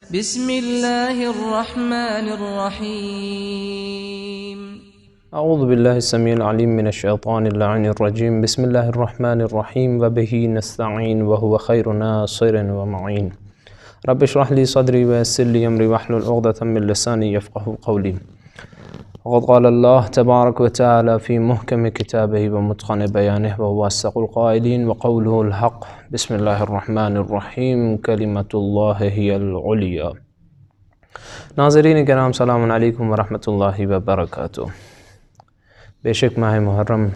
بسم الله الرحمن الرحيم. اعوذ باللہ السمیع العلیم من الشیطان اللعین الرجیم. بسم اللہ الرحمن الرحیم وبہ نستعین وہو خیر ناصر ومعین. رب اشرح لی صدری ویسر لی امری واحلل عقدۃ من لسانی یفقهوا قولی. وقد قال اللہ تبارک وتعالی فی محکم کتابہ ومتقن بیانہ وهو اصدق القائلین وقولہ الحق. بسم اللہ الرحمن الرحیم. کلمۃ اللہ ہی العلیٰ. ناظرین کرام السلام علیکم ورحمۃ اللہ وبرکاتہ. بے شک ماہ محرم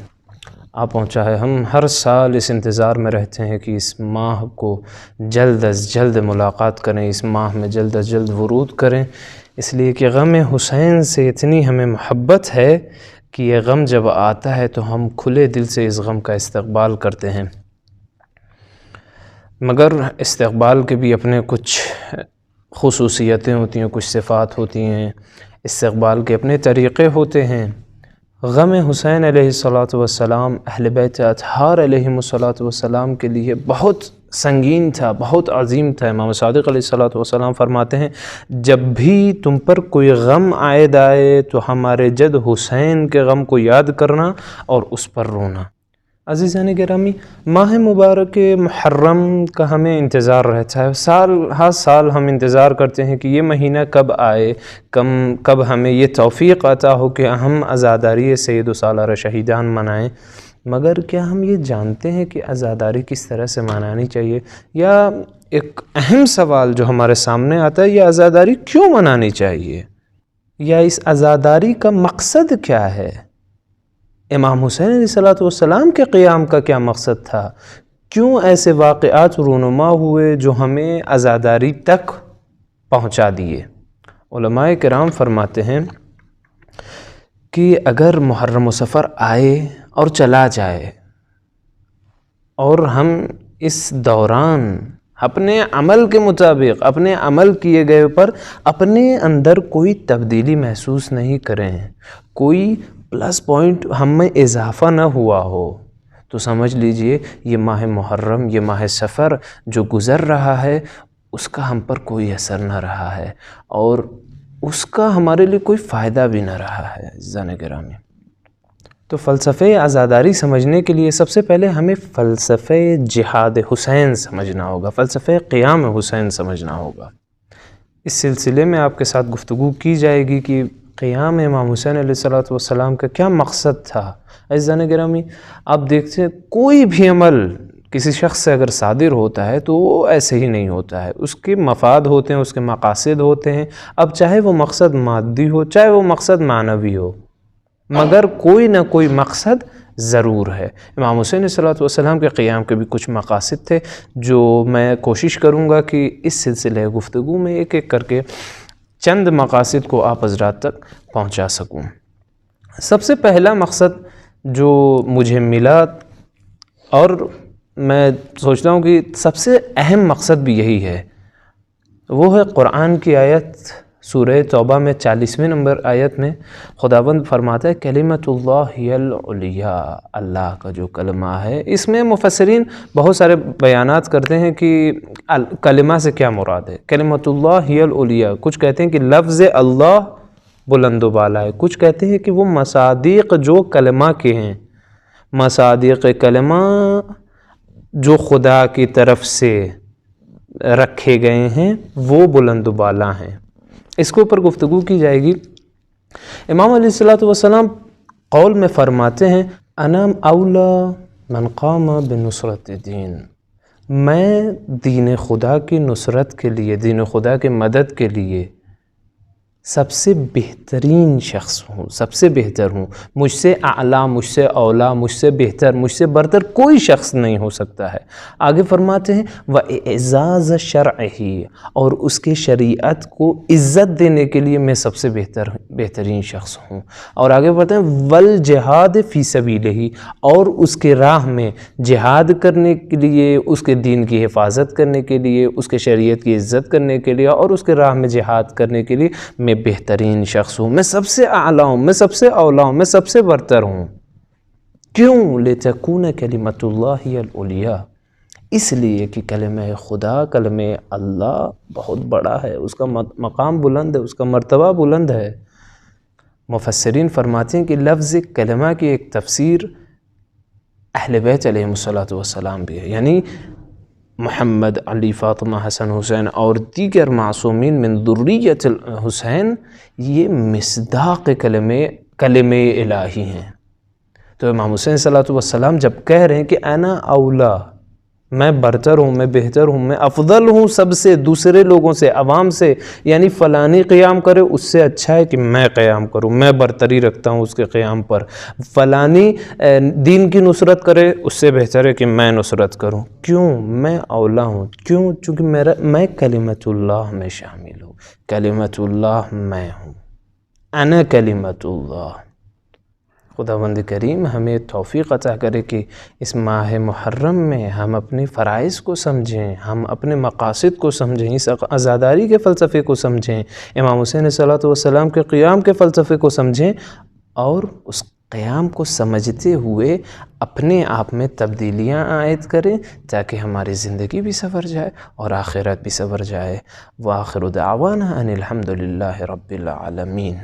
آ پہنچا ہے. ہم ہر سال اس انتظار میں رہتے ہیں کہ اس ماہ کو جلد از جلد ملاقات کریں، اس ماہ میں جلد از جلد ورود کریں، اس لیے کہ غم حسین سے اتنی ہمیں محبت ہے کہ یہ غم جب آتا ہے تو ہم کھلے دل سے اس غم کا استقبال کرتے ہیں. مگر استقبال کے بھی اپنے کچھ خصوصیتیں ہوتی ہیں، کچھ صفات ہوتی ہیں، استقبال کے اپنے طریقے ہوتے ہیں. غم حسین علیہ السلام اہل بیت اطہار علیہ السلام کے لیے بہت سنگین تھا، بہت عظیم تھا. امام صادق علیہ السلام فرماتے ہیں جب بھی تم پر کوئی غم عائد آئے تو ہمارے جد حسین کے غم کو یاد کرنا اور اس پر رونا. عزیزان گرامی، ماہ مبارک محرم کا ہمیں انتظار رہتا ہے. ہر سال ہم انتظار کرتے ہیں کہ یہ مہینہ کب آئے، کب ہمیں یہ توفیق عطا ہو کہ ہم عزاداری سید و سالار شہیدان منائیں. مگر کیا ہم یہ جانتے ہیں کہ عزاداری کس طرح سے منانی چاہیے؟ یا ایک اہم سوال جو ہمارے سامنے آتا ہے، یہ عزاداری کیوں منانی چاہیے؟ یا اس عزاداری کا مقصد کیا ہے؟ امام حسین علیہ السلام کے قیام کا کیا مقصد تھا؟ کیوں ایسے واقعات رونما ہوئے جو ہمیں عزاداری تک پہنچا دیے؟ علماء کرام فرماتے ہیں کہ اگر محرم و سفر آئے اور چلا جائے اور ہم اس دوران اپنے عمل کے مطابق، اپنے عمل کیے گئے پر اپنے اندر کوئی تبدیلی محسوس نہیں کریں، کوئی پلس پوائنٹ ہم میں اضافہ نہ ہوا ہو، تو سمجھ لیجئے یہ ماہ محرم، یہ ماہ سفر جو گزر رہا ہے اس کا ہم پر کوئی اثر نہ رہا ہے اور اس کا ہمارے لیے کوئی فائدہ بھی نہ رہا ہے. عزیزان گرامی، تو فلسفہ عزاداری سمجھنے کے لیے سب سے پہلے ہمیں فلسفہ جہاد حسین سمجھنا ہوگا، فلسفہ قیام حسین سمجھنا ہوگا. اس سلسلے میں آپ کے ساتھ گفتگو کی جائے گی کہ قیام امام حسین علیہ السلام کا کیا مقصد تھا. عزیزان گرامی، آپ دیکھتے ہیں کوئی بھی عمل کسی شخص سے اگر صادر ہوتا ہے تو وہ ایسے ہی نہیں ہوتا ہے، اس کے مفاد ہوتے ہیں، اس کے مقاصد ہوتے ہیں. اب چاہے وہ مقصد مادی ہو، چاہے وہ مقصد معنوی ہو، مگر کوئی نہ کوئی مقصد ضرور ہے. امام حسین علیہ السلام کے قیام کے بھی کچھ مقاصد تھے جو میں کوشش کروں گا کہ اس سلسلے گفتگو میں ایک ایک کر کے چند مقاصد کو آپ حضرات تک پہنچا سکوں. سب سے پہلا مقصد جو مجھے ملا اور میں سوچتا ہوں کہ سب سے اہم مقصد بھی یہی ہے، وہ ہے قرآن کی آیت سورہ توبہ میں 40ویں نمبر آیت میں خداوند فرماتا ہے کلمۃ اللہ ہی العلیٰ. اللہ کا جو کلمہ ہے، اس میں مفسرین بہت سارے بیانات کرتے ہیں کہ کلمہ سے کیا مراد ہے. کلمۃ اللہ ہی العلیٰ، کچھ کہتے ہیں کہ لفظ اللہ بلند و بالا ہے، کچھ کہتے ہیں کہ وہ مصادیق جو کلمہ کے ہیں، مصادیق کلمہ جو خدا کی طرف سے رکھے گئے ہیں وہ بلند و بالا ہیں. اس کے اوپر گفتگو کی جائے گی. امام علیہ السلام قول میں فرماتے ہیں انا اولا من قام بنصرت دین، میں دین خدا کی نصرت کے لیے، دین خدا کی مدد کے لیے سب سے بہترین شخص ہوں، سب سے بہتر ہوں. مجھ سے اعلیٰ، مجھ سے اولا، مجھ سے بہتر، مجھ سے برتر کوئی شخص نہیں ہو سکتا ہے. آگے فرماتے ہیں وَإِعْزَازَ شَرْعِهِ، اور اس کے شریعت کو عزت دینے کے لیے میں سب سے بہترین شخص ہوں. اور آگے بڑھتے ہیں وَالْجِهَادِ فِي سَبِيلِهِ، اور اس کے راہ میں جہاد کرنے کے لیے، اس کے دین کی حفاظت کرنے کے لیے، اس کے شریعت کی عزت کرنے کے لیے اور اس کے راہ میں جہاد کرنے کے لیے میں بہترین شخص ہوں، میں سب سے اعلیٰ ہوں، میں سب سے اولا ہوں، میں سب سے برتر ہوں. کیوں؟ لِتَكُونَ كَلِمَةُ اللَّهِ الْعُلْيَا، اس لیے کہ کلمہ خدا، کلمہ اللہ بہت بڑا ہے، اس کا مقام بلند ہے، اس کا مرتبہ بلند ہے۔ مفسرین فرماتے ہیں کہ لفظ کلمہ کی ایک تفسیر اہل بیت علیہم السلام بھی ہے، یعنی محمد، علی، فاطمہ، حسن، حسین اور دیگر معصومین من ذریت حسین یہ مصداق کلمہ الہی ہیں۔ تو امام حسین صلی اللہ علیہ وسلم جب کہہ رہے ہیں کہ انا اولا، میں برتر ہوں، میں بہتر ہوں، میں افضل ہوں سب سے، دوسرے لوگوں سے، عوام سے، یعنی فلانی قیام کرے اس سے اچھا ہے کہ میں قیام کروں، میں برتری رکھتا ہوں اس کے قیام پر، فلانی دین کی نصرت کرے اس سے بہتر ہے کہ میں نصرت کروں۔ کیوں؟ میں اولا ہوں۔ کیوں؟ چونکہ میں کلمۃ اللہ میں شامل ہوں، کلمۃ اللہ میں ہوں، انا کلمۃ اللہ۔ خداوند کریم ہمیں توفیق عطا کرے کہ اس ماہ محرم میں ہم اپنے فرائض کو سمجھیں، ہم اپنے مقاصد کو سمجھیں، اس عزاداری کے فلسفے کو سمجھیں، امام حسین صلی اللہ علیہ وسلم کے قیام کے فلسفے کو سمجھیں، اور اس قیام کو سمجھتے ہوئے اپنے آپ میں تبدیلیاں عائد کریں تاکہ ہماری زندگی بھی سنور جائے اور آخرت بھی سنور جائے۔ وآخر دعوانا ان الحمد للہ رب العالمین۔